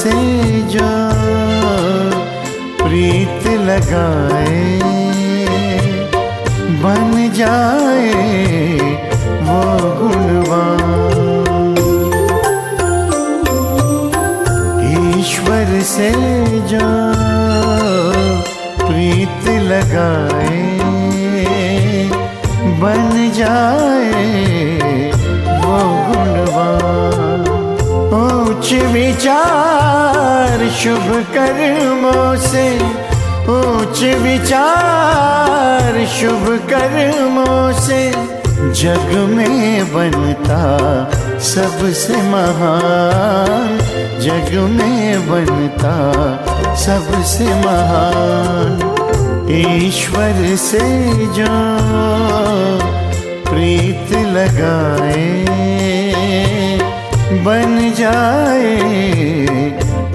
से जो प्रीत लगाए बन जाए वो गुणवान। ईश्वर से जो प्रीत लगाए बन जाए वो गुणवान। ऊंच विचार शुभ कर्मों से, ऊंच विचार शुभ कर्मों से जग में बनता सबसे महान, जग में बनता सबसे महान। ईश्वर से जो प्रीत लगाए बन जाए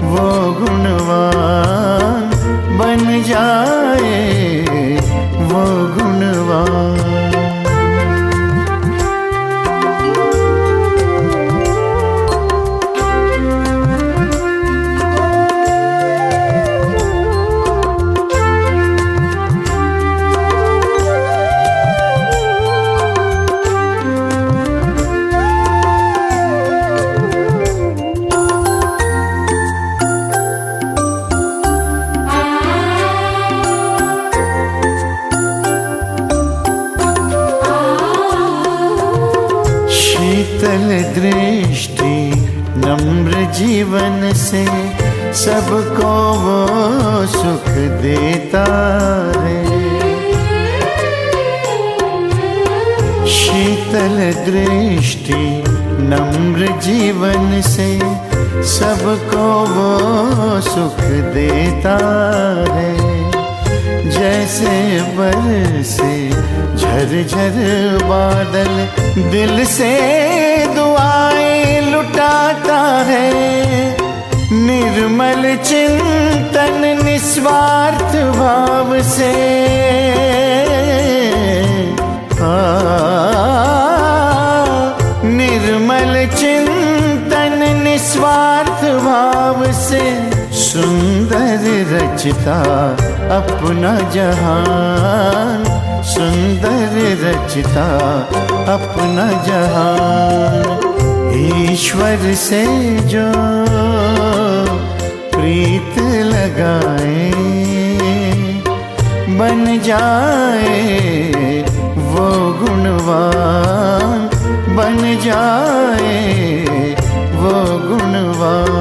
वो गुणवान, बन जाए वो गुणवान। शीतल दृष्टि नम्र जीवन से सबको वो सुख देता है। शीतल दृष्टि नम्र जीवन से सबको वो सुख देता है। जैसे बरसे झरझर बादल दिल से दुआएं लुटाता है। निर्मल चिंतन निस्वार्थ भाव से निर्मल चिंतन निस्वार्थ भाव से सुंदर रचता अपना जहान, सुंदर रचता अपना जहान। ईश्वर से जो प्रीत लगाए बन जाए वो गुणवान, बन जाए वो गुणवान।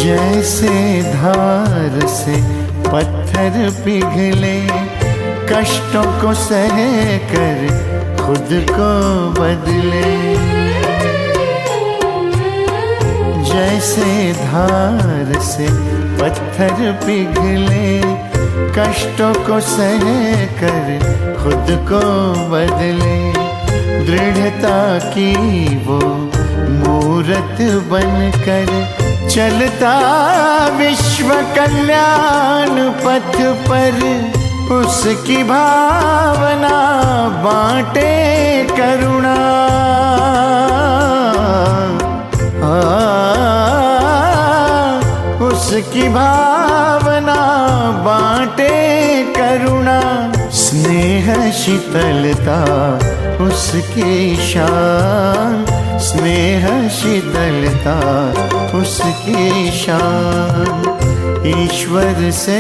जैसे धार से पत्थर पिघले कष्टों को सह कर खुद को बदले। जैसे धार से पत्थर पिघले कष्टों को सह कर खुद को बदले। दृढ़ता की वो मूरत बनकर चलता विश्व कल्याण पथ पर। उसकी भावना बांटे करुणा, उसकी भावना बांटे करुणा। स्नेह शीतलता उसकी शान, स्नेह शीतलता उसकी शान। ईश्वर से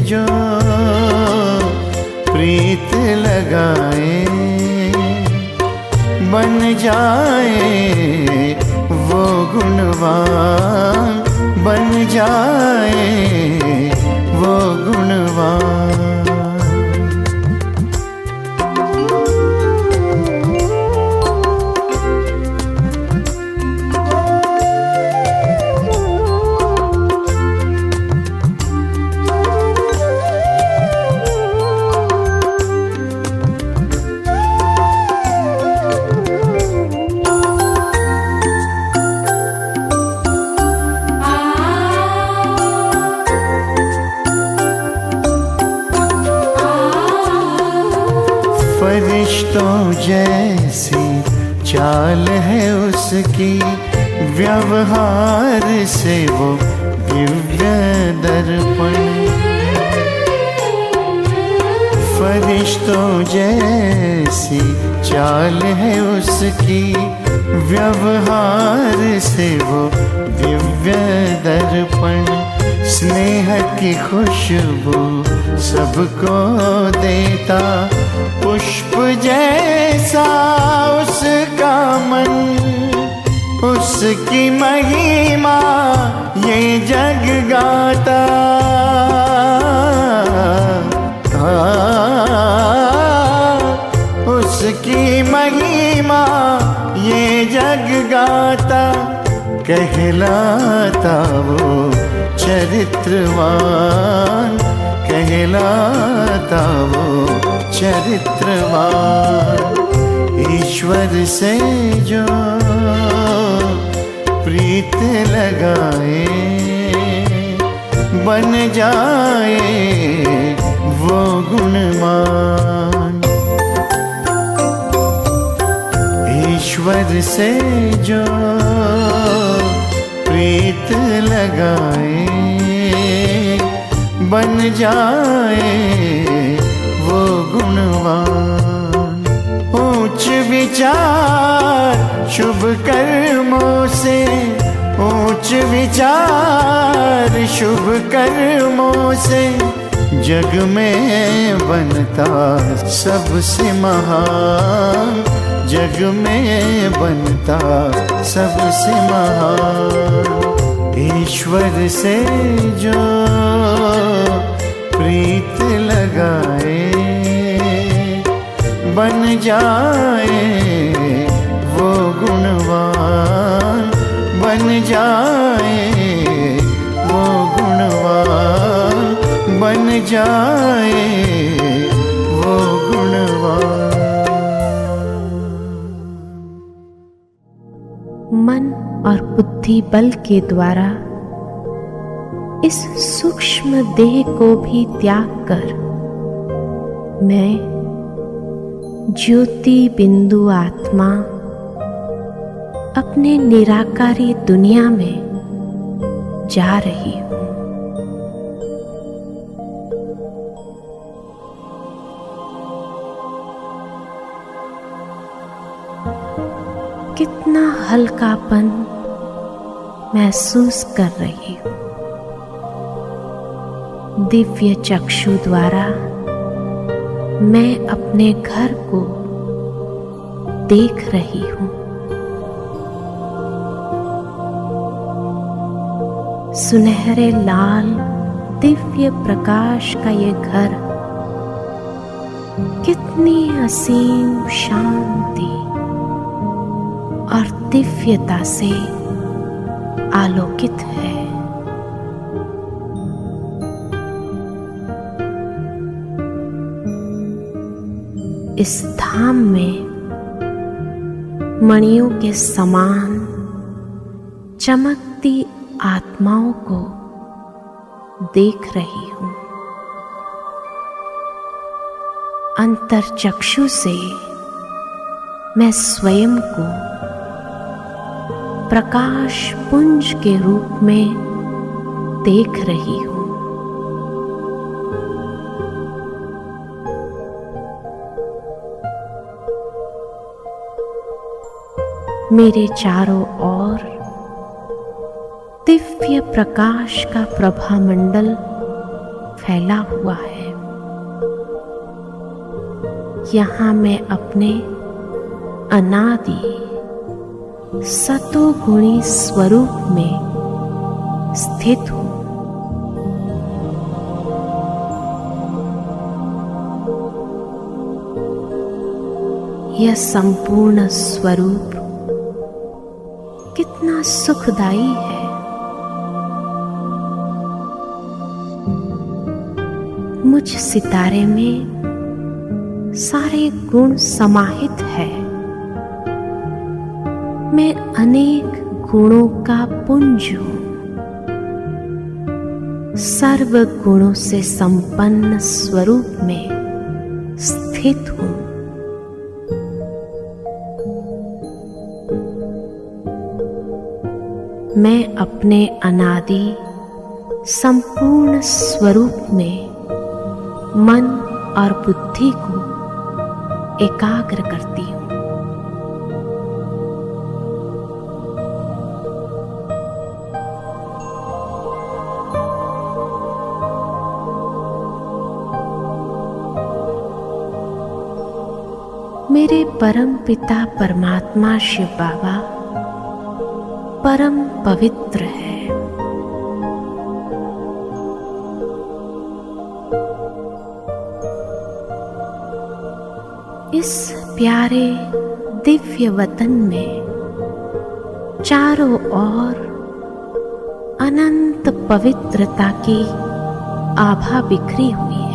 जो प्रीत लगाए बन जाए वो गुणवान, बन जाए वो गुणवान। फरिश्तों जैसी चाल है उसकी, व्यवहार से वो दिव्य दर्पण। फरिश्तों जैसी चाल है उसकी, व्यवहार से वो दिव्य दर्पण। स्नेह की खुशबू सबको देता, पुष्प जैसा उसका मन। उसकी महिमा ये जग गाता, उसकी महिमा ये जग गाता। कहलाता वो चरित्रवान, कहलाता वो चरित्रवान। ईश्वर से जो प्रीत लगाए, बन जाए वो गुणवान। ईश्वर से जो प्रीत लगाए, बन जाए वो गुणवान। ऊंच विचार शुभ कर्मों से, ऊंच विचार शुभ कर्मों से, जग में बनता सबसे महान। जग में बनता सबसे महान। ईश्वर से जो प्रीत लगाए, बन जाए वो गुणवान। बन जाए वो गुणवान, बन जाए वो गुणवान। मन और बुद्धि बल के द्वारा इस सूक्ष्म देह को भी त्याग कर मैं ज्योति बिंदु आत्मा अपने निराकारी दुनिया में जा रही हूँ। कितना हल्कापन महसूस कर रही हूँ। दिव्य चक्षु द्वारा मैं अपने घर को देख रही हूँ। सुनहरे लाल दिव्य प्रकाश का ये घर कितनी असीम शांति और दिव्यता से आलोकित है। इस धाम में मणियों के समान चमकती आत्माओं को देख रही हूँ। अंतर्चक्षु से मैं स्वयं को प्रकाश पुंज के रूप में देख रही हूँ। मेरे चारों ओर दिव्य प्रकाश का प्रभामंडल फैला हुआ है। यहाँ मैं अपने अनादि सतोगुणी स्वरूप में स्थित हूँ। यह संपूर्ण स्वरूप कितना सुखदाई है। मुझ सितारे में सारे गुण समाहित है। मैं अनेक गुणों का पुंज हूँ। सर्व गुणों से संपन्न स्वरूप में स्थित हूँ। मैं अपने अनादि संपूर्ण स्वरूप में मन और बुद्धि को एकाग्र करती हूँ। मेरे परम पिता परमात्मा शिव बाबा परम पवित्र है। इस प्यारे दिव्य वतन में चारों ओर अनंत पवित्रता की आभा बिखरी हुई है।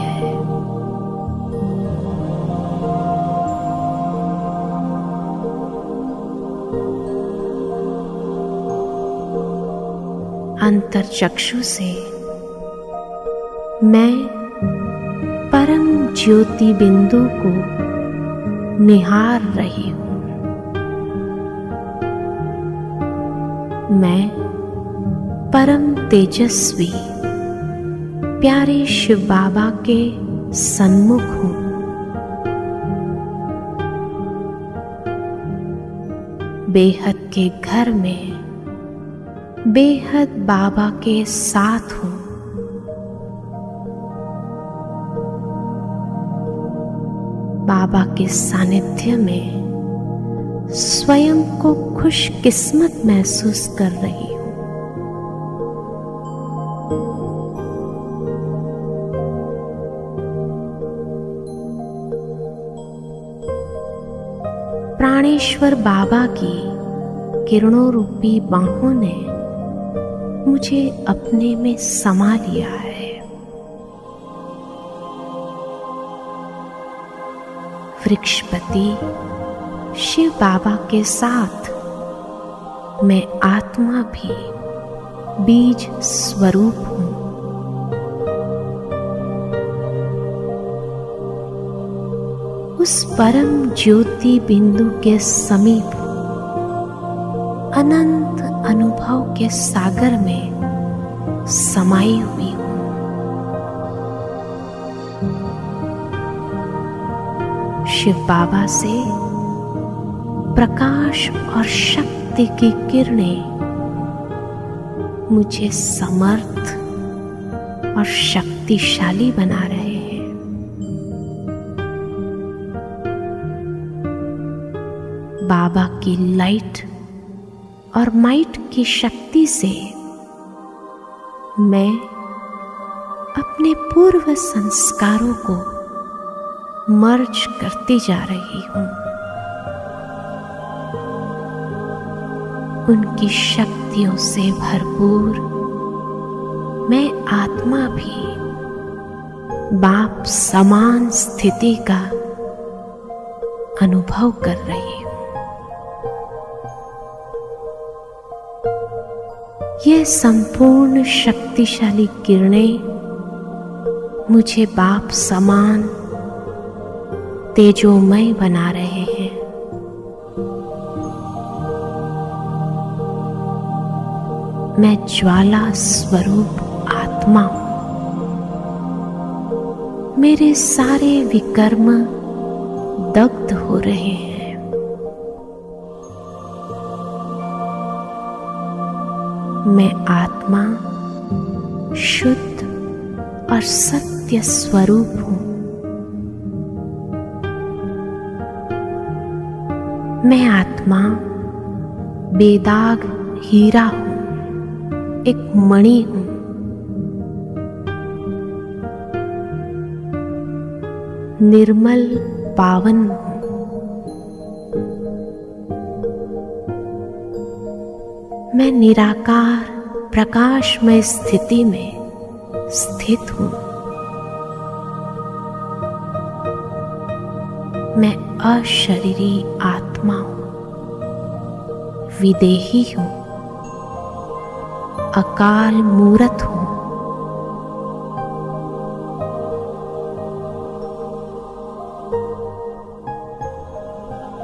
अंतर्चक्षु से मैं परम ज्योति बिंदु को निहार रही हूं। मैं परम तेजस्वी प्यारे शिव बाबा के सन्मुख हूं। बेहद के घर में बेहद बाबा के साथ हूं। बाबा के सानिध्य में स्वयं को खुशकिस्मत महसूस कर रही हूं। प्राणेश्वर बाबा की किरणों रूपी बाहों ने मुझे अपने में समा लिया है। वृक्षपति शिव बाबा के साथ मैं आत्मा भी बीज स्वरूप हूं। उस परम ज्योति बिंदु के समीप अनंत अनुभव के सागर में समाई हुई हूं। शिव बाबा से प्रकाश और शक्ति की किरणें मुझे समर्थ और शक्तिशाली बना रहे हैं। बाबा की लाइट और माइट की शक्ति से मैं अपने पूर्व संस्कारों को मर्ज करती जा रही हूं। उनकी शक्तियों से भरपूर मैं आत्मा भी बाप समान स्थिति का अनुभव कर रही हूं। यह संपूर्ण शक्तिशाली किरणें मुझे बाप समान तेजोमय बना रहे हैं। मैं ज्वाला स्वरूप आत्मा हूं। मेरे सारे विकर्म दग्ध हो रहे हैं। मैं आत्मा शुद्ध और सत्य स्वरूप हूं। मैं आत्मा बेदाग हीरा हूं, एक मणि हूं। निर्मल पावन हूं। मैं निराकार प्रकाशमय स्थिति में स्थित हूं। मैं अशरीरी आत्मा हूं, विदेही हूं, अकाल मूरत हूं।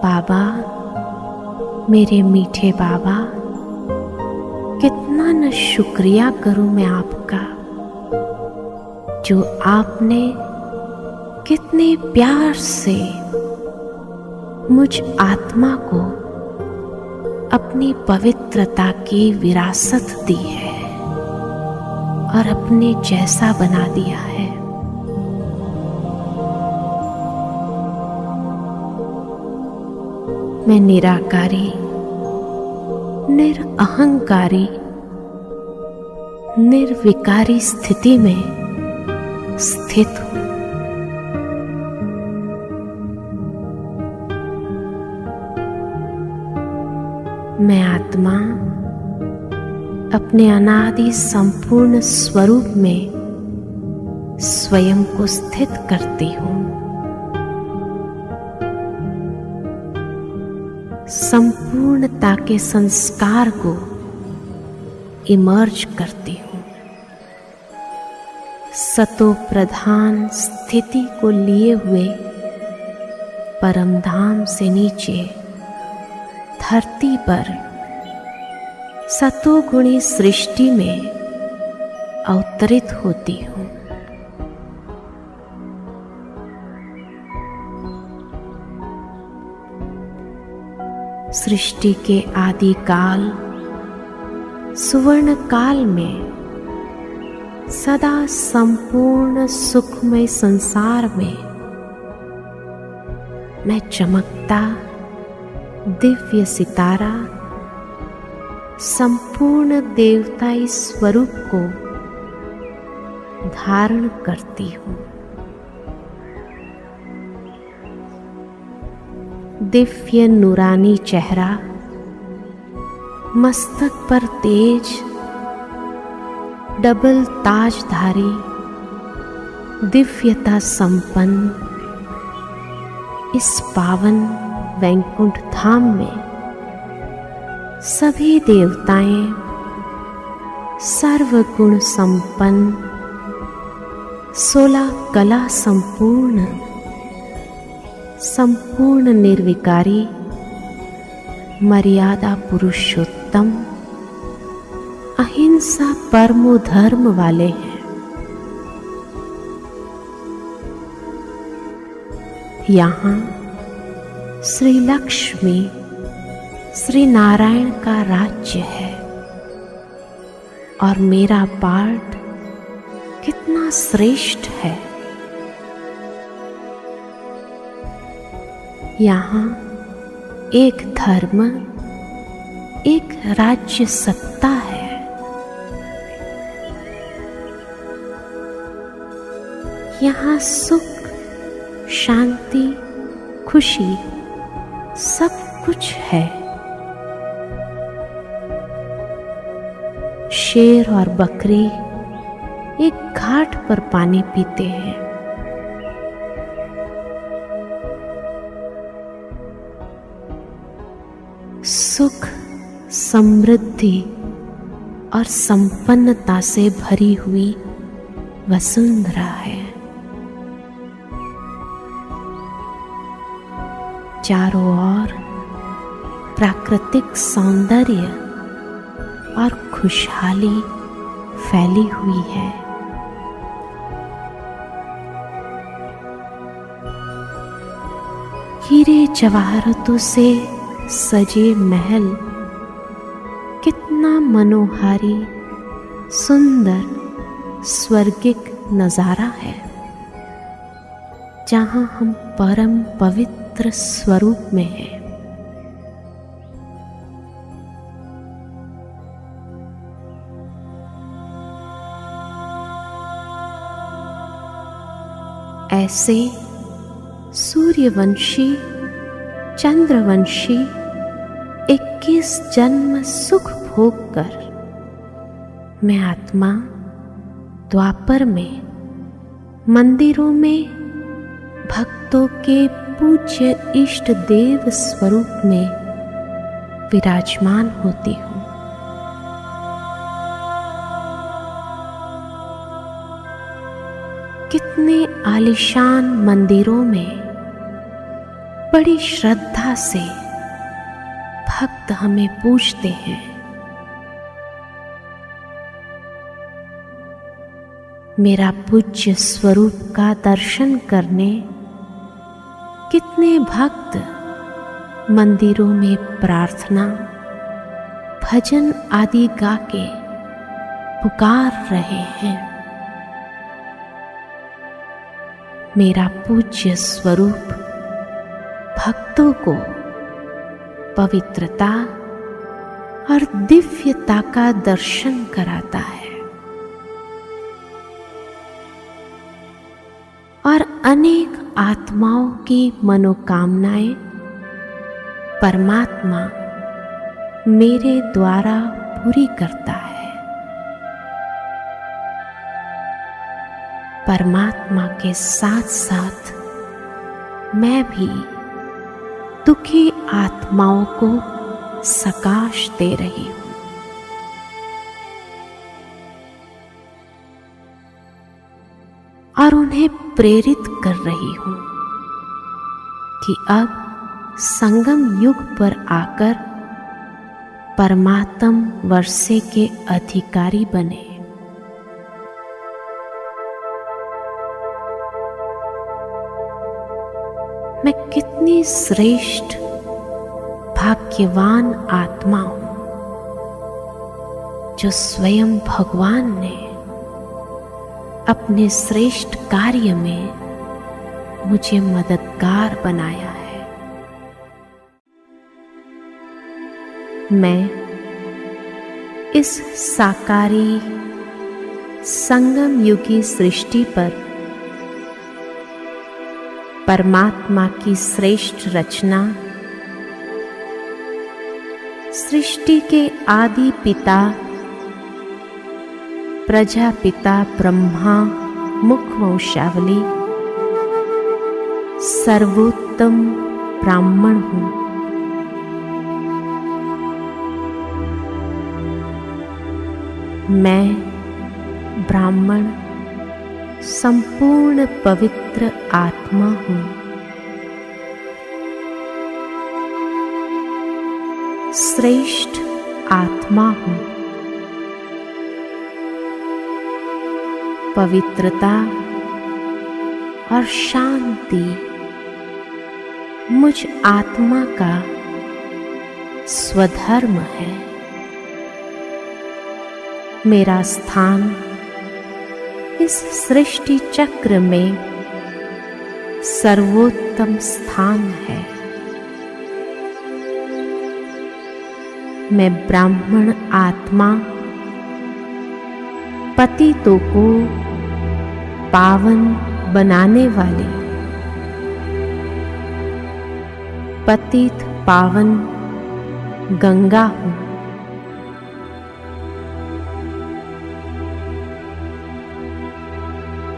बाबा, मेरे मीठे बाबा कितना न शुक्रिया करूं मैं आपका, जो आपने कितने प्यार से मुझ आत्मा को अपनी पवित्रता की विरासत दी है और अपने जैसा बना दिया है। मैं निराकारी, निरअहंकारी, निर्विकारी स्थिति में स्थित हूं। मैं आत्मा अपने अनादि संपूर्ण स्वरूप में स्वयं को स्थित करती हूं। संपूर्णता के संस्कार को इमर्ज करती हूं। सतो प्रधान स्थिति को लिए हुए परमधाम से नीचे धरती पर सतोगुणी सृष्टि में अवतरित होती हूं। सृष्टि के आदि काल सुवर्ण काल में सदा संपूर्ण सुखमय संसार में मैं चमकता दिव्य सितारा संपूर्ण देवताई स्वरूप को धारण करती हूं। दिव्य नूरानी चेहरा, मस्तक पर तेज, डबल ताजधारी, दिव्यता संपन्न इस पावन वैकुंठ धाम में सभी देवताएं सर्वगुण संपन्न, 16 कला संपूर्ण, संपूर्ण निर्विकारी, मर्यादा पुरुषोत्तम, अहिंसा परमो धर्म वाले हैं। यहाँ श्री लक्ष्मी, श्री नारायण का राज्य है और मेरा पार्ट कितना श्रेष्ठ है। यहाँ एक धर्म, एक राज्य सत्ता है। यहाँ सुख, शांति, खुशी सब कुछ है। शेर और बकरी एक घाट पर पानी पीते हैं। सुख, समृद्धि और संपन्नता से भरी हुई वसुंधरा है। चारों ओर प्राकृतिक सौंदर्य और खुशहाली फैली हुई है। हीरे जवाहरातों से सजे महल कितना मनोहारी, सुंदर, स्वर्गिक नजारा है, जहां हम परम पवित्र स्वरूप में हैं। ऐसे सूर्यवंशी, चंद्रवंशी 21 जन्म सुख भोग कर मैं आत्मा द्वापर में मंदिरों में भक्तों के पूज्य इष्ट देव स्वरूप में विराजमान होती हूँ। कितने आलीशान मंदिरों में बड़ी श्रद्धा से भक्त हमें पूजते हैं, मेरा पूज्य स्वरूप का दर्शन करने कितने भक्त मंदिरों में प्रार्थना, भजन आदि गा के पुकार रहे हैं। मेरा पूज्य स्वरूप भक्तों को पवित्रता और दिव्यता का दर्शन कराता है और अनेक आत्माओं की मनोकामनाएं परमात्मा मेरे द्वारा पूरी करता है। परमात्मा के साथ साथ मैं भी दुखी आत्माओं को सकाश दे रही हूं। और उन्हें प्रेरित कर रही हूं कि अब संगम युग पर आकर परमात्म वर्षे के अधिकारी बने। मैं कितनी श्रेष्ठ भाग्यवान आत्मा हूं जो स्वयं भगवान ने अपने श्रेष्ठ कार्य में मुझे मददगार बनाया है। मैं इस साकारी संगम युगी सृष्टि पर परमात्मा की श्रेष्ठ रचना, सृष्टि के आदि पिता प्रजापिता ब्रह्मा मुख वंशावली सर्वोत्तम ब्राह्मण हूं। मैं ब्राह्मण संपूर्ण पवित्र आत्मा हूं। श्रेष्ठ आत्मा हूं। पवित्रता और शांति मुझ आत्मा का स्वधर्म है। मेरा स्थान इस सृष्टि चक्र में सर्वोत्तम स्थान है। मैं ब्राह्मण आत्मा पतितों को पावन बनाने वाली पतित पावन गंगा हूं।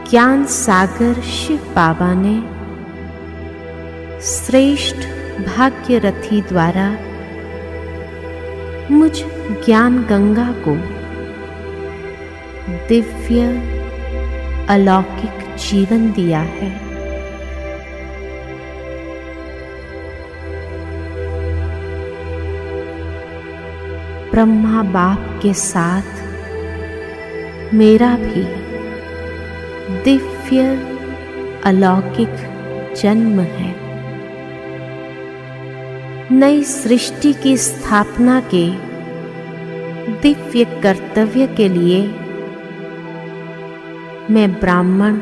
ज्ञान सागर शिव बाबा ने श्रेष्ठ भाग्यरथी द्वारा मुझ ज्ञान गंगा को दिव्य अलौकिक जीवन दिया है। ब्रह्मा बाप के साथ मेरा भी दिव्य अलौकिक जन्म है। नई सृष्टि की स्थापना के दिव्य कर्तव्य के लिए मैं ब्राह्मण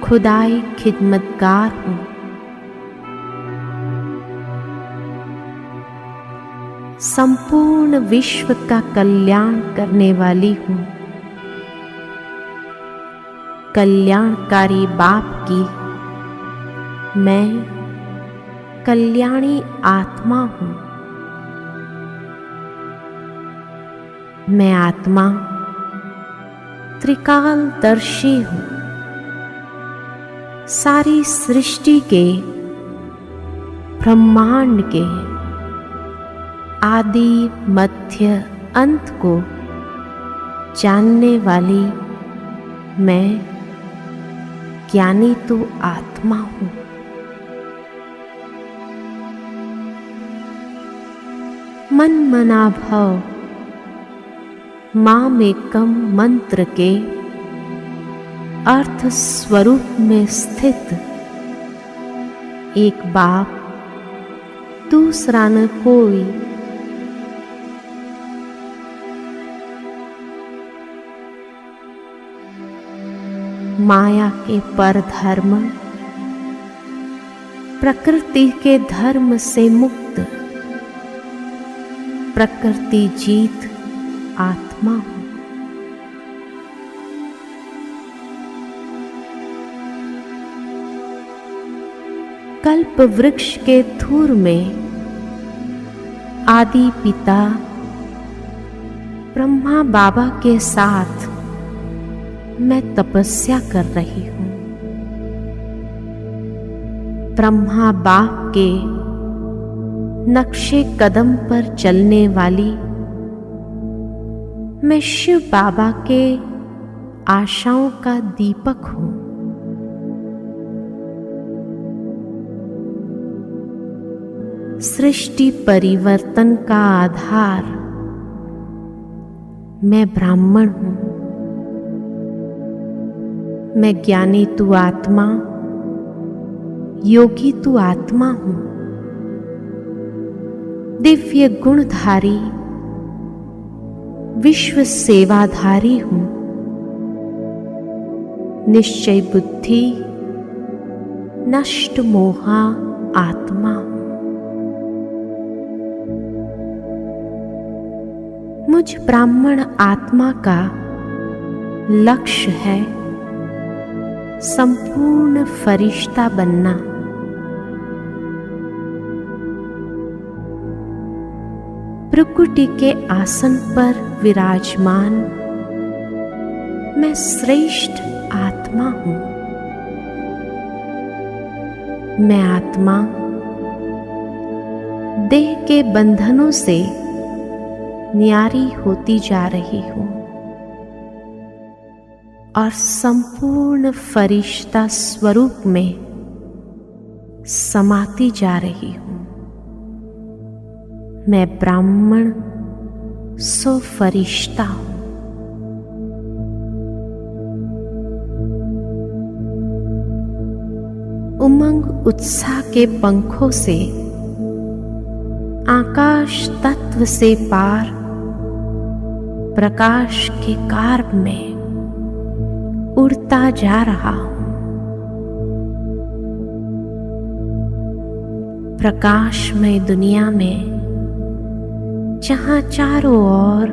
खुदाई खिदमतगार हूं। संपूर्ण विश्व का कल्याण करने वाली हूं। कल्याणकारी बाप की मैं कल्याणी आत्मा हूं। मैं आत्मा त्रिकालदर्शी हूं। सारी सृष्टि के ब्रह्मांड के आदि मध्य अंत को जानने वाली मैं ज्ञानी तो आत्मा हूं। मन मना भव मामेकम मंत्र के अर्थ स्वरूप में स्थित एक बाप, दूसरा न कोई। माया के परधर्म, प्रकृति के धर्म से मुक्त, प्रकृति जीत आत्मा हूं। कल्प वृक्ष के धूर में आदि पिता ब्रह्मा बाबा के साथ मैं तपस्या कर रही हूं। ब्रह्मा बाप के नक्शे कदम पर चलने वाली मैं शिव बाबा के आशाओं का दीपक हूं। सृष्टि परिवर्तन का आधार मैं ब्राह्मण हूं। मैं ज्ञानी तू आत्मा, योगी तू आत्मा हूं। दिव्य गुणधारी, विश्व सेवाधारी हूं। निश्चय बुद्धि, नष्ट मोहा आत्मा हूं। मुझ ब्राह्मण आत्मा का लक्ष्य है संपूर्ण फरिश्ता बनना। भृकुटी के आसन पर विराजमान मैं श्रेष्ठ आत्मा हूं। मैं आत्मा देह के बंधनों से न्यारी होती जा रही हूं और संपूर्ण फरिश्ता स्वरूप में समाती जा रही हूं। मैं ब्राह्मण सो फरिश्ता हूं। उमंग उत्साह के पंखों से आकाश तत्व से पार प्रकाश के कार्ब में उड़ता जा रहा हूं। प्रकाशमय दुनिया में जहां चारों ओर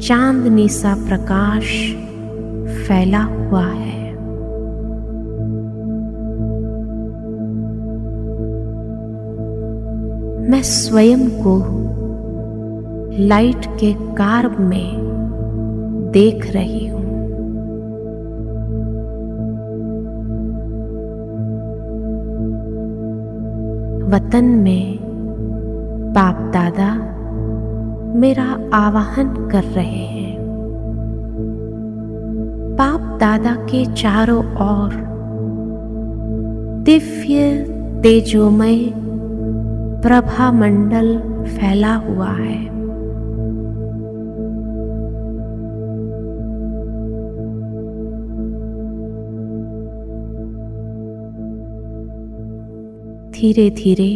चांदनी सा प्रकाश फैला हुआ है, मैं स्वयं को लाइट के कार्ब में देख रही हूं। वतन में बाप दादा मेरा आवाहन कर रहे हैं। बाप दादा के चारों ओर दिव्य तेजोमय प्रभा मंडल फैला हुआ है। धीरे धीरे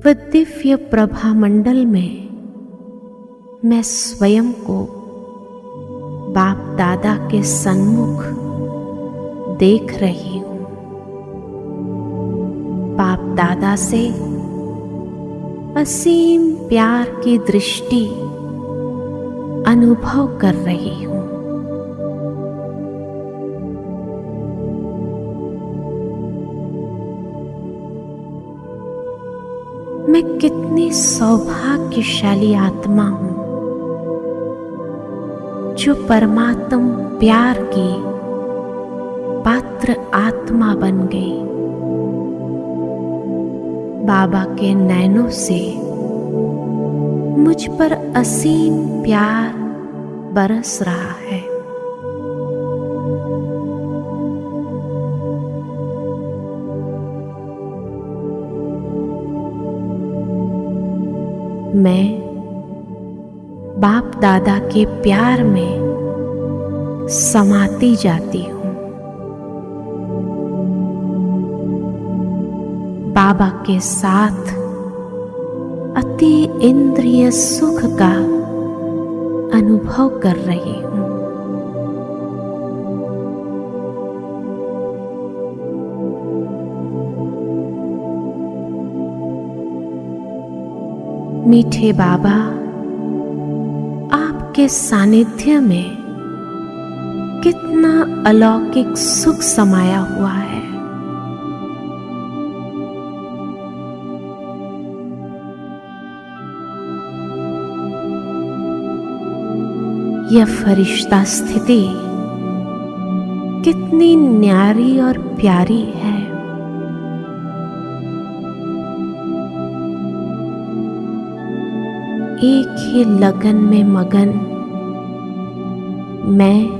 वह दिव्य प्रभा मंडल में मैं स्वयं को बाप दादा के सन्मुख देख रही हूं। बाप दादा से असीम प्यार की दृष्टि अनुभव कर रही हूं। मैं कितनी सौभाग्यशाली आत्मा हूं जो परमात्म प्यार की पात्र आत्मा बन गई। बाबा के नैनों से मुझ पर असीम प्यार बरस रहा है। मैं बाप दादा के प्यार में समाती जाती हूँ। बाबा के साथ अति इंद्रिय सुख का अनुभव कर रही हूँ। मीठे बाबा, आपके सानिध्य में कितना अलौकिक सुख समाया हुआ है। यह फरिश्ता स्थिति कितनी न्यारी और प्यारी है। एक ही लगन में मगन मैं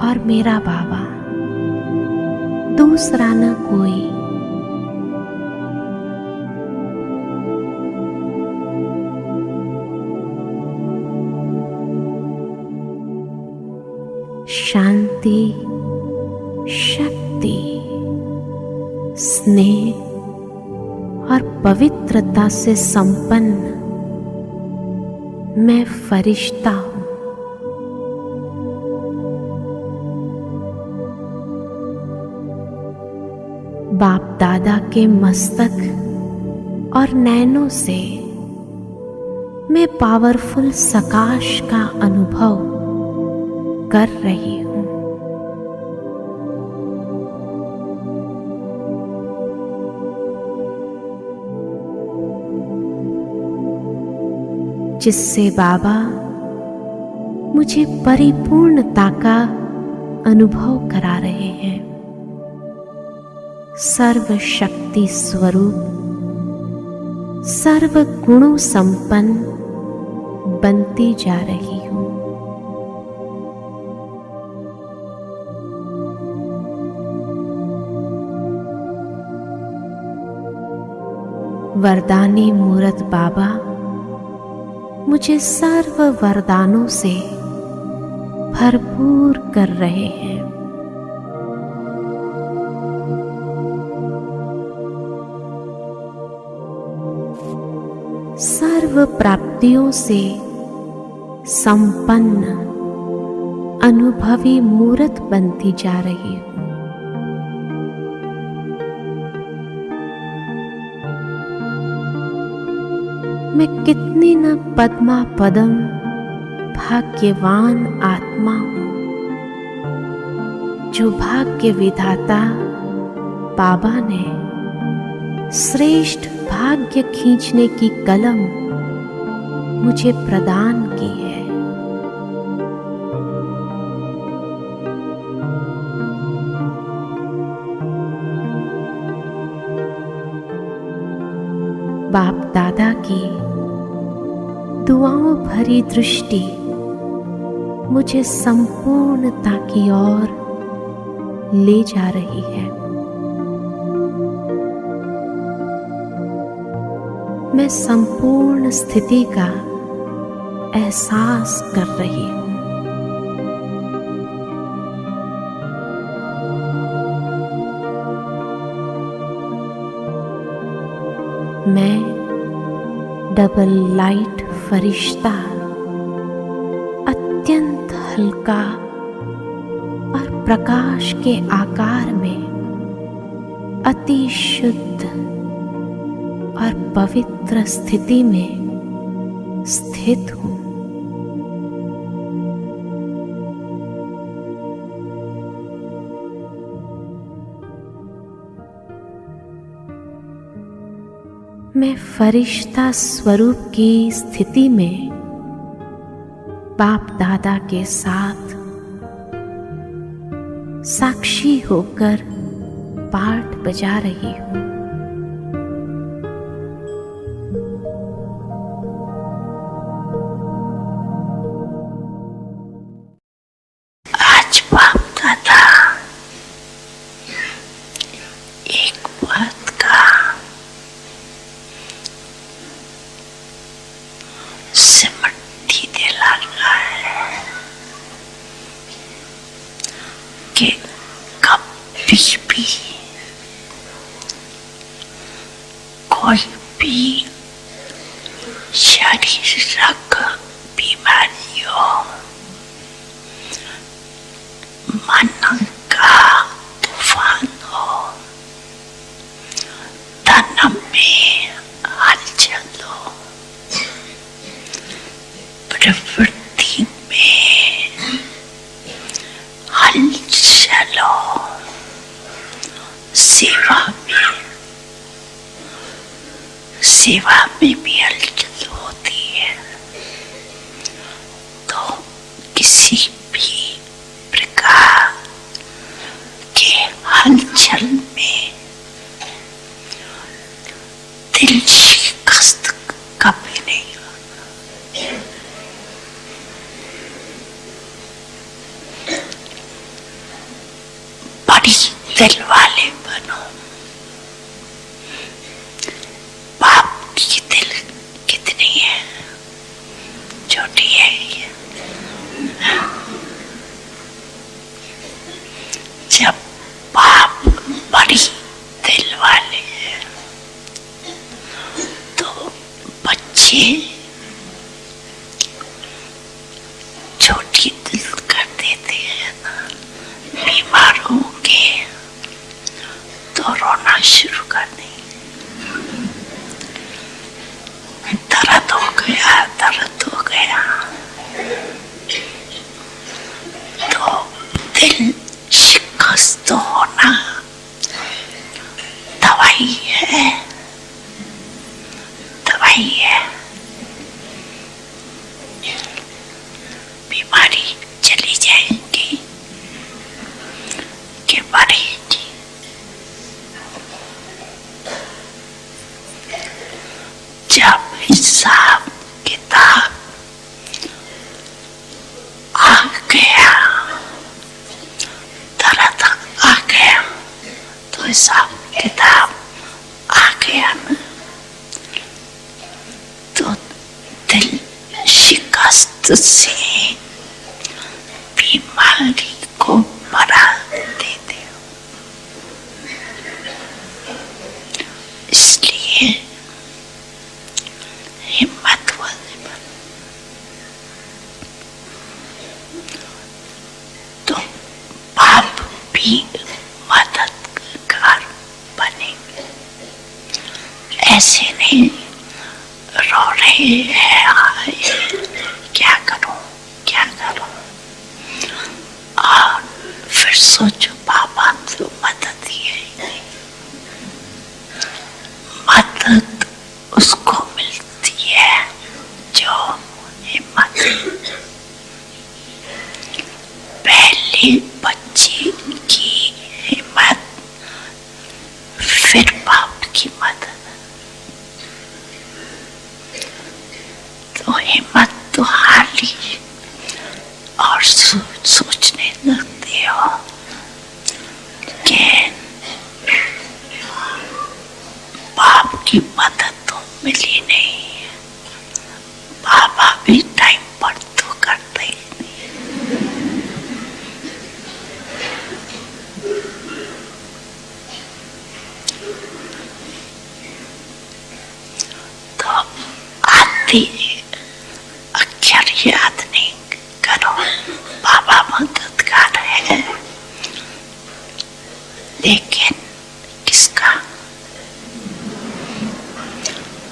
और मेरा बाबा, दूसरा न कोई। शांति, शक्ति, स्नेह और पवित्रता से संपन्न मैं फरिश्ता हूं। बाप दादा के मस्तक और नैनों से मैं पावरफुल सकाश का अनुभव कर रही हूं। जिससे बाबा मुझे परिपूर्णता का अनुभव करा रहे हैं। सर्व शक्ति स्वरूप, सर्व गुणों संपन्न बनती जा रही हूं। वरदानी मूरत बाबा मुझे सर्व वरदानों से भरपूर कर रहे हैं। सर्व प्राप्तियों से संपन्न अनुभवी मूरत बनती जा रही हूं। मैं कितनी न पद्मा पदम भाग्यवान आत्मा हूं, जो भाग्य विधाता बाबा ने श्रेष्ठ भाग्य खींचने की कलम मुझे प्रदान की है। बाप दादा की दुआओं भरी दृष्टि मुझे संपूर्णता की ओर ले जा रही है। मैं संपूर्ण स्थिति का एहसास कर रही हूं। मैं डबल लाइट फरिश्ता अत्यंत हल्का और प्रकाश के आकार में अति शुद्ध और पवित्र स्थिति में स्थित हूं। मैं फरिश्ता स्वरूप की स्थिति में बाप दादा के साथ साक्षी होकर पाठ बजा रही हूं। आज बाप दादा एक बात का सिमटी दिला है। फिर भी कोई भी शारीरिक बीमारियों, मन का तूफान हो, तन में हलचल हो, प्रवृत्ति में हलचल हो, सेवा में भी हलचल होती है, तो किसी भी प्रकार के हलचल में दिल शिकस्त कभी नहीं होना। बड़ी दिल वाले बनो। बाप की दिल कितनी है, छोटी है ये। जब बाप बड़ी दिल वाले हैं तो बच्चे छोटी दिल कर देते हैं ना। बीमार होंगे तो रोना शुरू कर देंगे। दर्द हो गया, दर्द हो गया, तो दिल शिकस्त होना दवाई है, दवाई है। बीमारी चली जाएगी कि बढ़ेगी। जब हिसाब किताब आ गया, दर्द आ गया, तो हिसाब किताब आ गया ना, तो दिल शिकस्त से बीमारी को बढ़ा देते हो। इसलिए हिम्मत वाले बनो। तो बाप भी मददगार बनेंगे। ऐसे नहीं रो रहे हैं, हाय क्या करूं क्या करूं, और फिर सोचो पापा तो मदद ही है। मदद उसको मिलती है जो हिम्मत। पहले बच्चे की हिम्मत, फिर बाप की मदद। तो हिम्मत तो हार ली और सोचने लगते हो कि बाप की मदद तो मिली नहीं, बाबा भी टाइम पर तो करते ही नहीं। तो आते अक्षर याद नहीं करो, बाबा मददगार है, लेकिन किसका?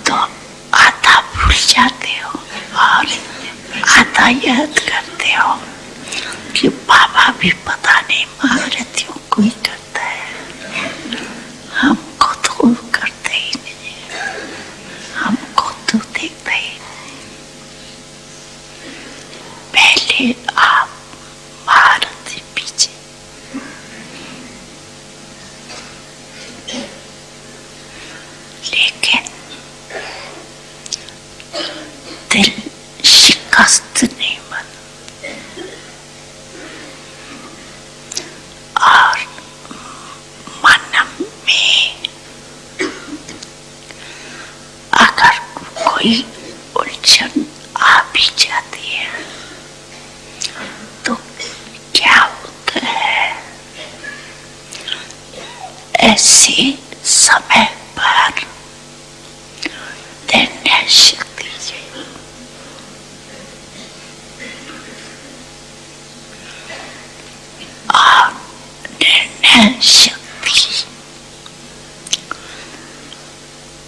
तो आधा भूल जाते हो और आधा याद करते हो कि बाबा भी पता नहीं महारथियों को ही करता है, हमको तो करते ही नहीं, हमको तो देखते ही नहीं। पहले आप महारथी पीछे। लेकिन दिल शिकस्त नहीं बना, और मन में अगर कोई उलझन आ भी जाती है तो क्या होता है ऐसे समय पर निर्णय शक्ति चाहिए। और निर्णय शक्ति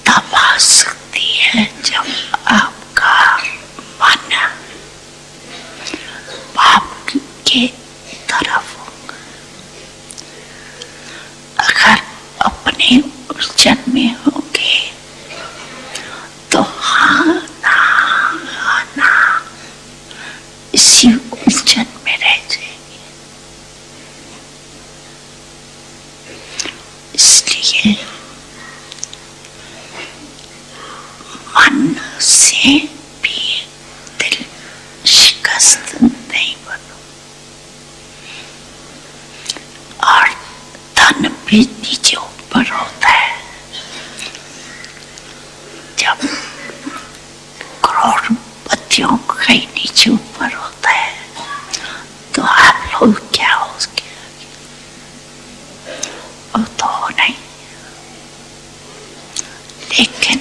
तब आ सकती है जब आपका मन पाप के तरफ होगा। अगर अपने उलझन में होंगे तो हाँ ना इसी उलझन में रह जाएंगे। इसलिए मन से भी दिल शिकस्त नहीं बनो। और धन भी नीचे ऊपर होता है। जब करोड़पतियों का ही नीचे ऊपर होता है तो आप लोग क्या हो उसके आगे? वो तो हो नहीं। लेकिन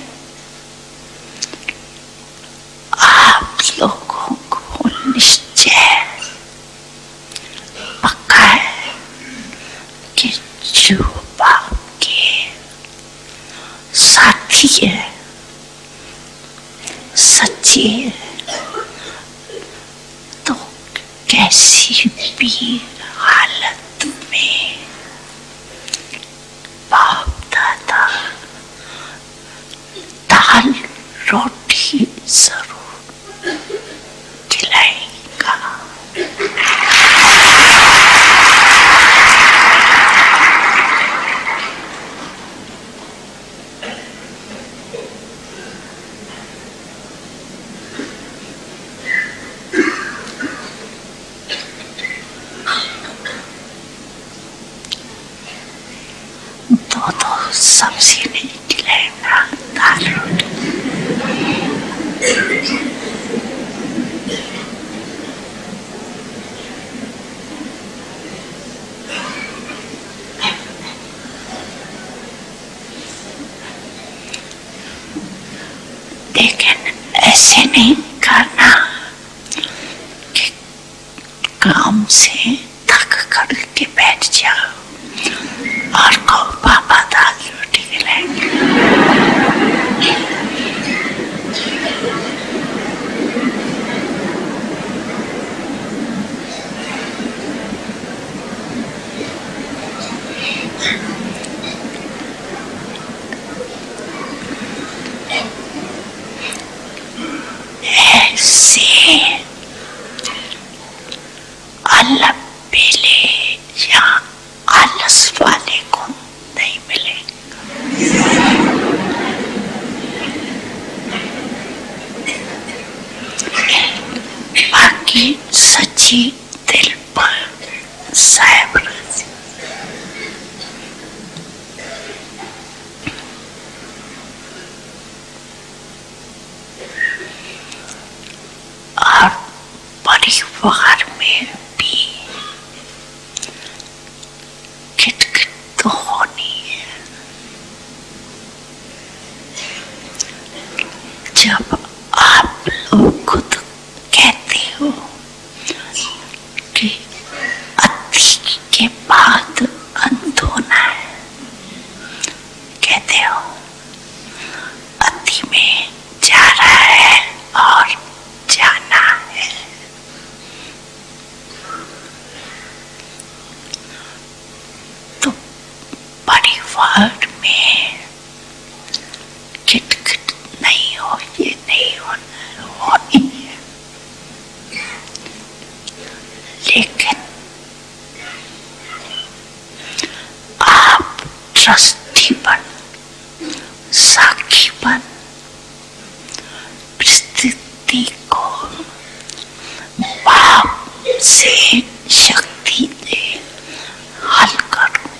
आप लोगों को निश्चय पक्का है कि जो बाप के साथी है, सच्ची है, तो कैसी भी हालत में बाप दादा दाल रोटी जरूर खिलाएगा। तो सब्जी नहीं खिलाएगा, दाल रोटी। लेकिन ऐसे नहीं करना कि काम से थक कर के बैठ जाओ और को पापा दाल रोटी खिलाएंगे। ऐसे अल्लाह पेले या आलस वाले को नहीं मिलेगा। बाकी सच्ची दिल पर साहब राजी। और परिवार में भी खिटखिट तो होनी है। जब आप लोग खुद कहते हो कि अति के बाद अंत होना है, कहते हो अति में जा रहा है और जाना है। तो परिवार में खिटखिट नहीं हो, ये नहीं होनी है। लेकिन आप ट्रस्टी बन, साक्षी बन, परिस्थिति को बाप से शक्ति दे हल करो।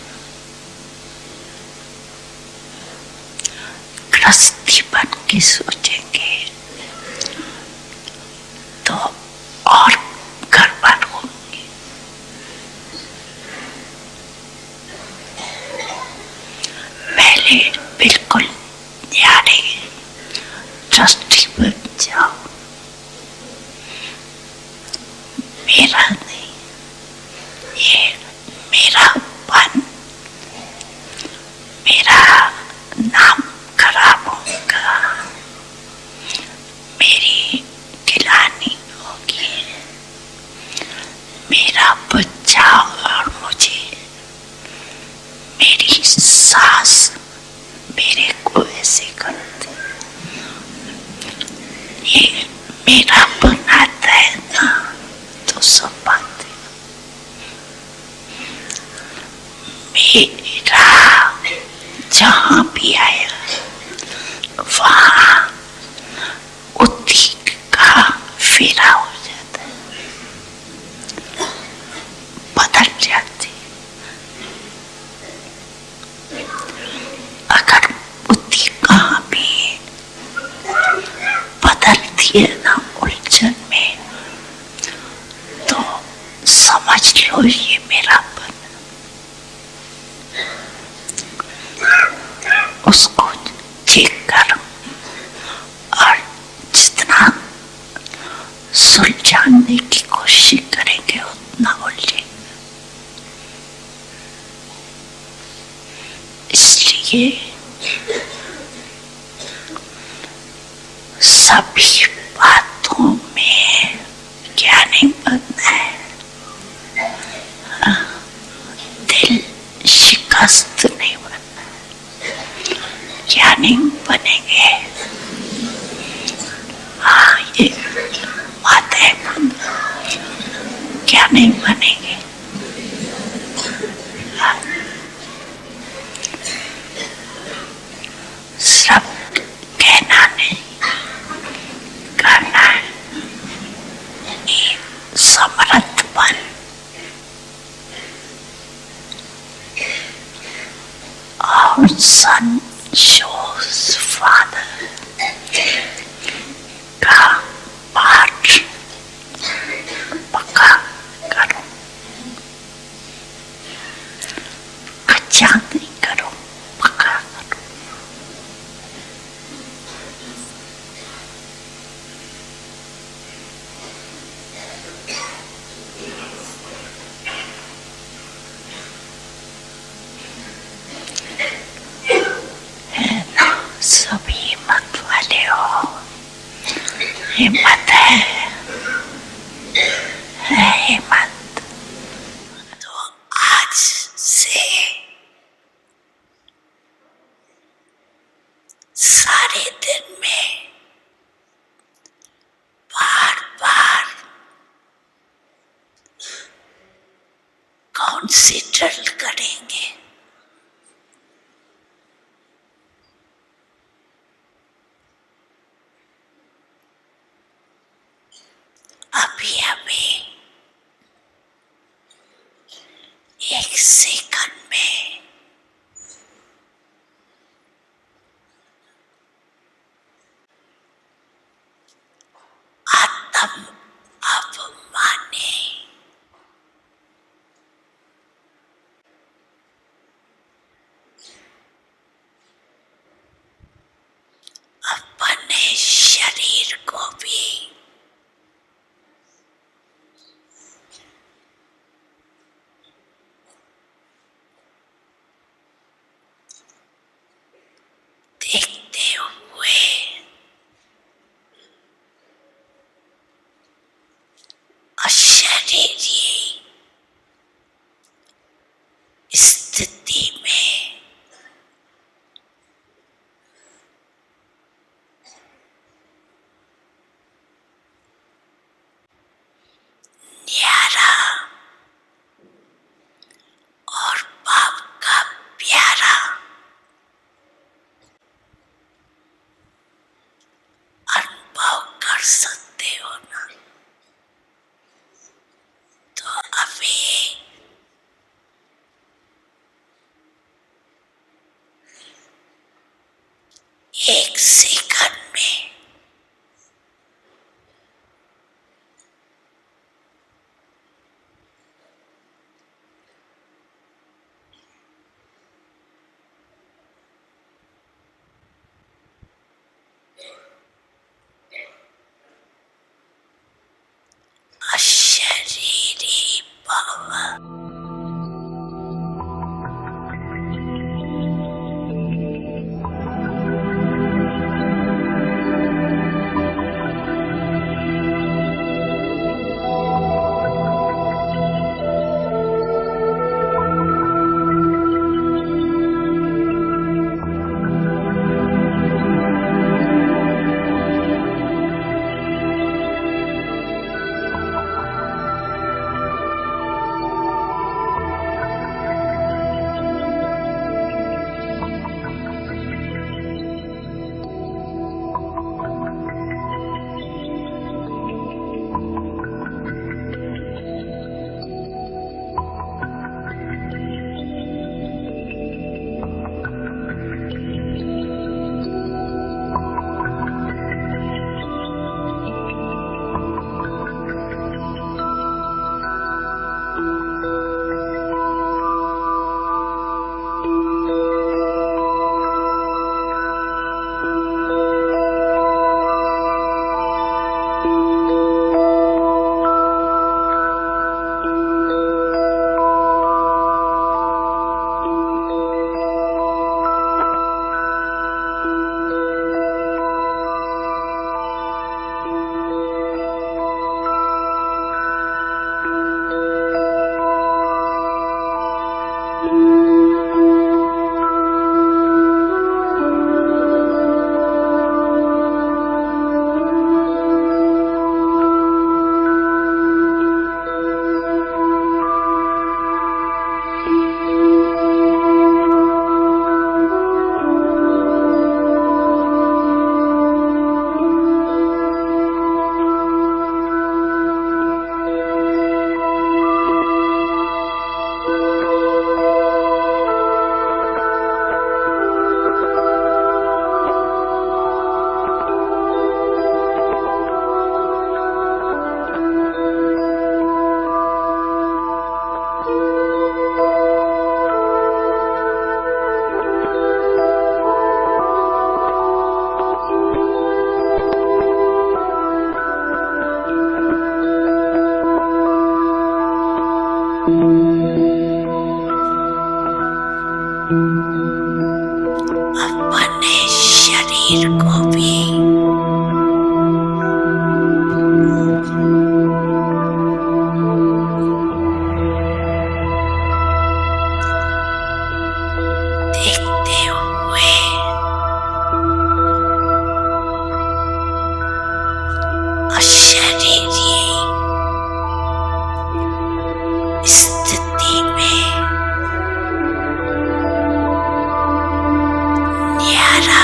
गृहस्थी बन के सोचेंगे तो और गड़बड़ होंगे। ट्रस्टी बन जाओ, मेरा नहीं, ये मेरापन, मेरा नाम खराब होगा, मेरी गिलानी होगी, मेरा बच्चा और मुझे, मेरी सास मेरे को ऐसे करती, ये मेरा बनाता है ना, तो सब बातें मेरा जहां भी आया वहां उसी का फेरा हो जाता है, बदल जाती। अगर बुद्धि कहाँ भी बदलती है ना उलझन में, तो समझ लो ये मेरापन, उसको चेक करो और जितना सुलझाने की कोशिश करेंगे उतना उलझेगा। इसलिए सभी बातों में क्या नहीं बनना है, दिल शिकस्त नहीं बनना, क्या नहीं बनेंगे। हाँ, ये बात है, क्या नहीं बनेंगे। हाँ, सब कहना नहीं, करना है, समर्थपन। और सन shows father का पाठ पक्का करो, कच्चा नहीं करो, पक्का करो। सभी हिम्मत वाले हो, हिम्मत है हिम्मत। तो आज से सारे दिन में बार बार कंसीडर करेंगे, अभी अभी एक सेकंड में आत्म अभिमानी अपने शरीर को भी अपने शरीर को भी देखते हुए अशरीरी स्थिति में न्यारा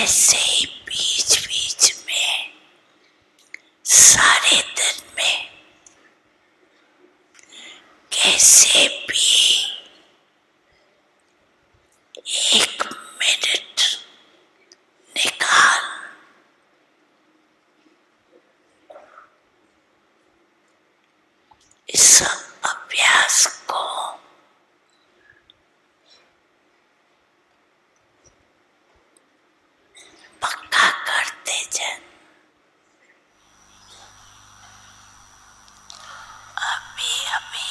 ऐसे ही बीच बीच में सारे दिन में कैसे भी 1 मिनट निकाल इस अभ्यास को पक्का करते जाए। अभी अभी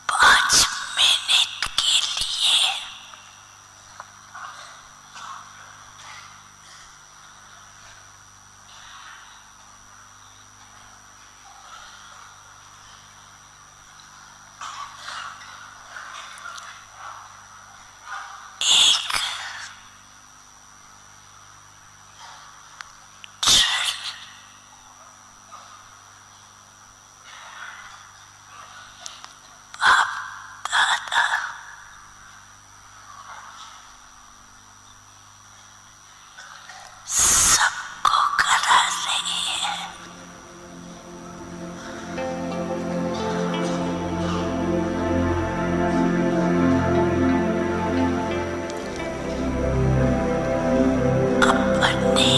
पाँच मिनट के लिए सबको करा रही है। अपने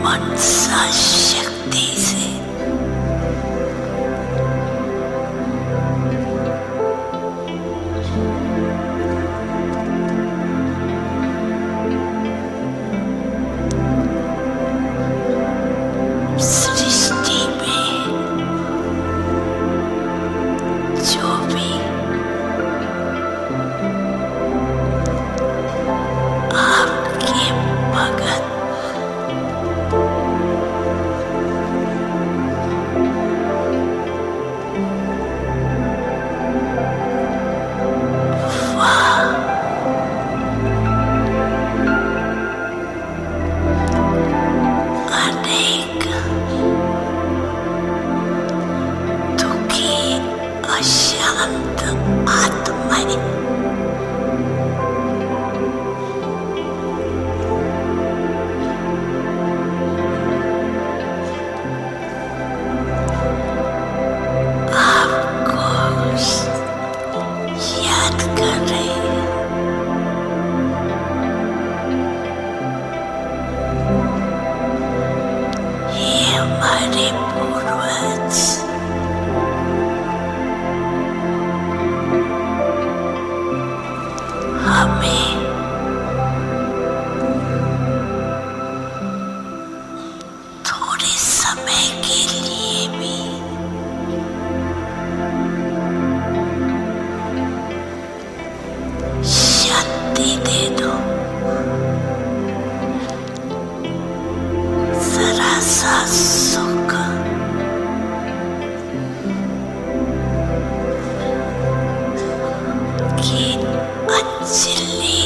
मनसा शक्ति से सृष्टि में जो भी आपके भगत अनेक दुखी अशांत आत्माएं आपको याद कर रहे हैं। ये हमारे पूर्वज हमें थोड़े समय के लिए भी शांति दे दो। जरा सा सुख की अंजलि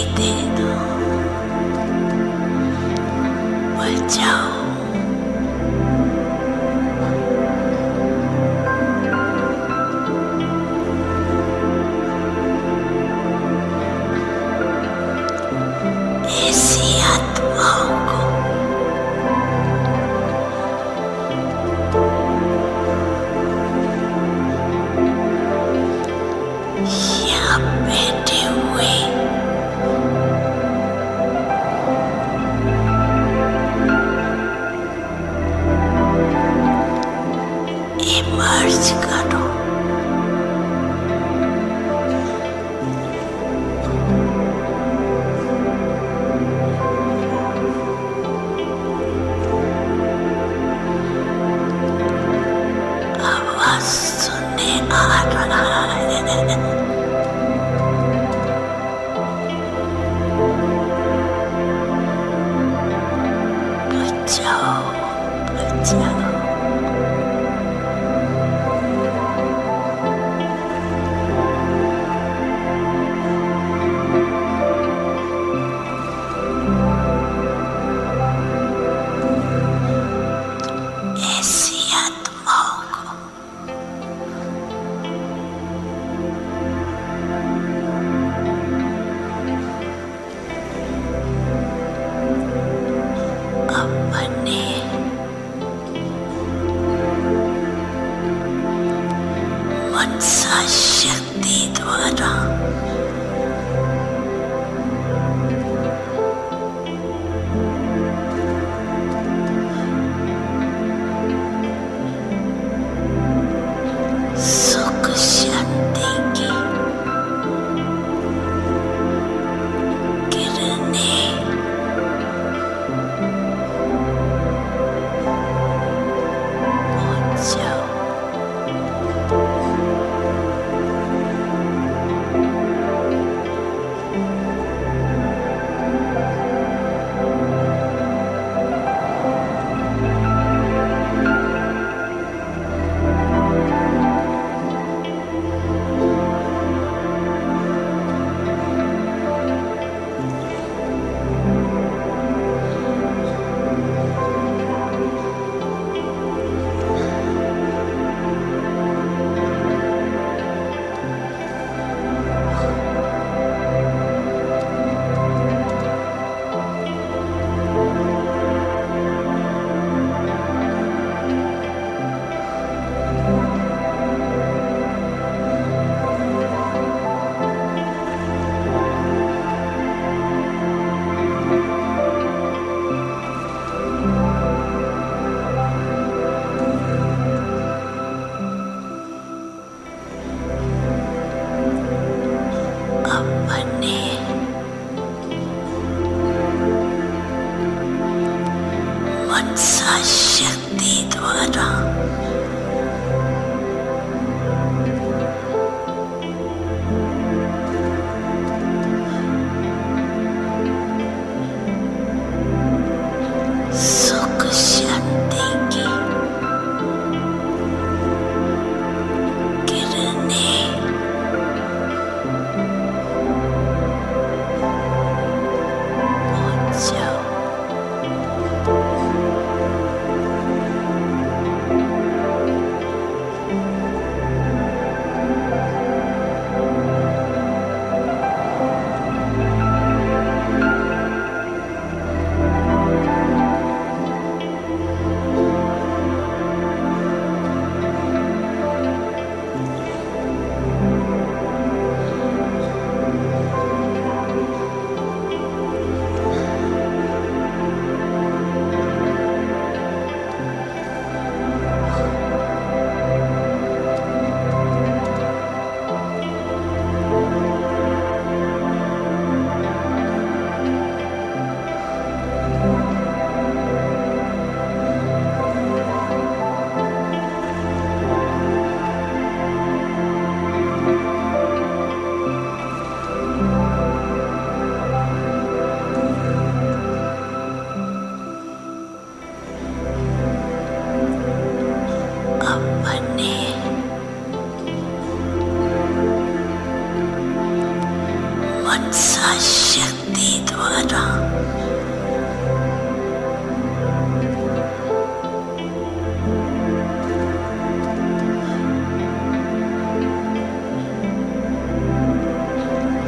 मनसा शक्ति द्वारा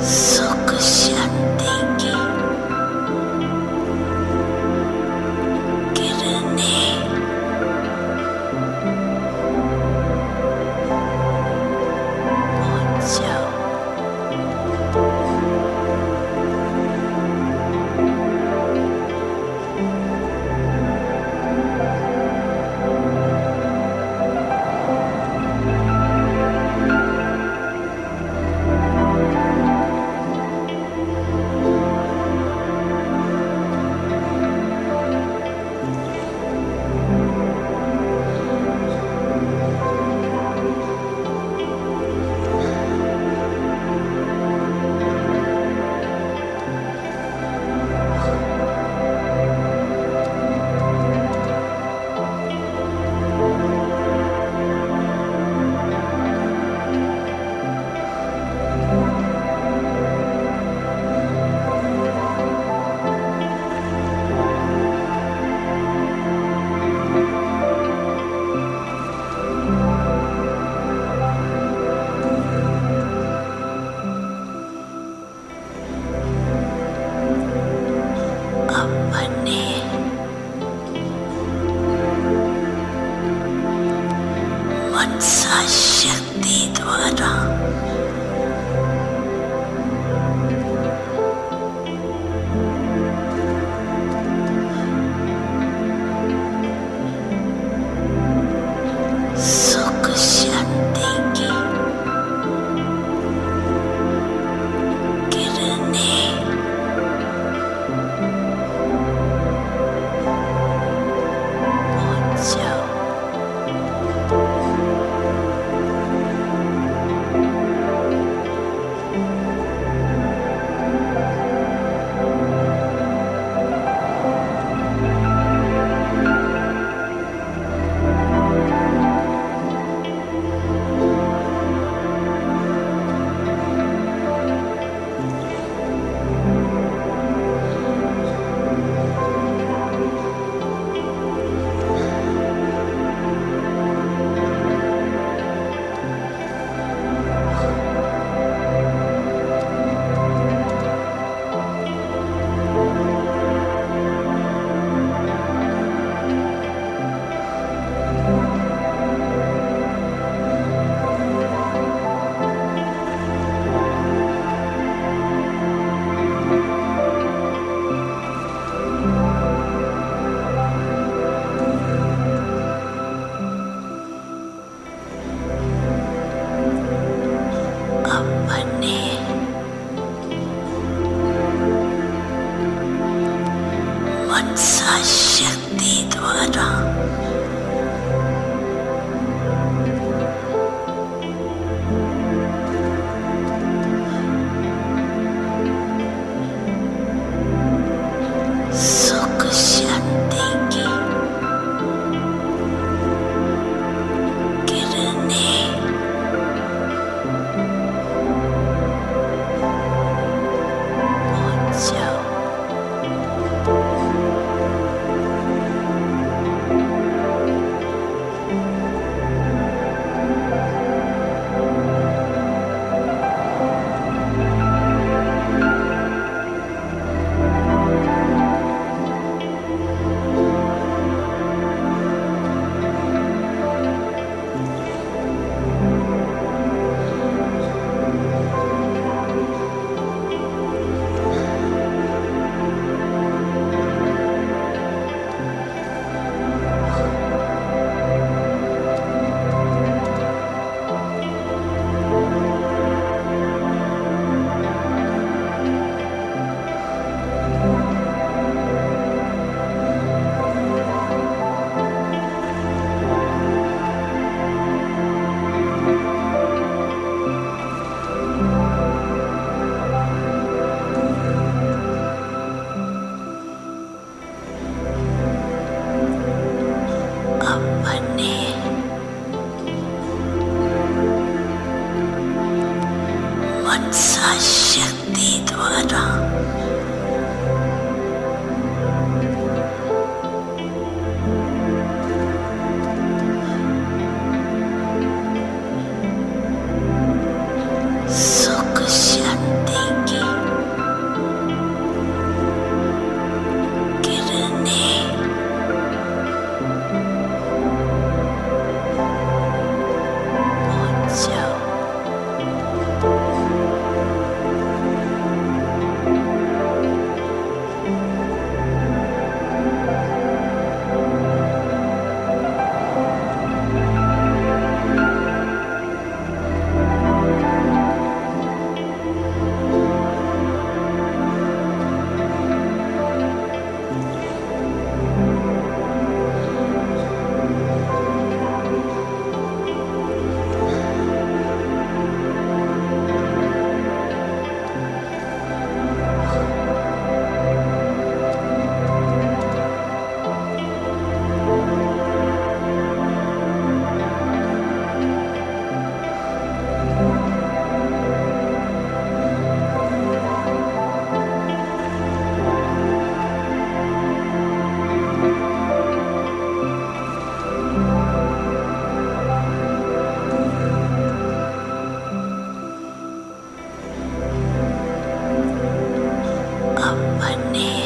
सुख शांति की किरणें पहुंच जाओ। अपने मनसा शक्ति द्वारा सुख शांति की किरणें पहुंच जाओ। अपने मनसा शक्ति द्वारा सुख शांति की किरणें पहुंच जाओ। का सुख शांति की किरणें पहुंच जाओ। अपने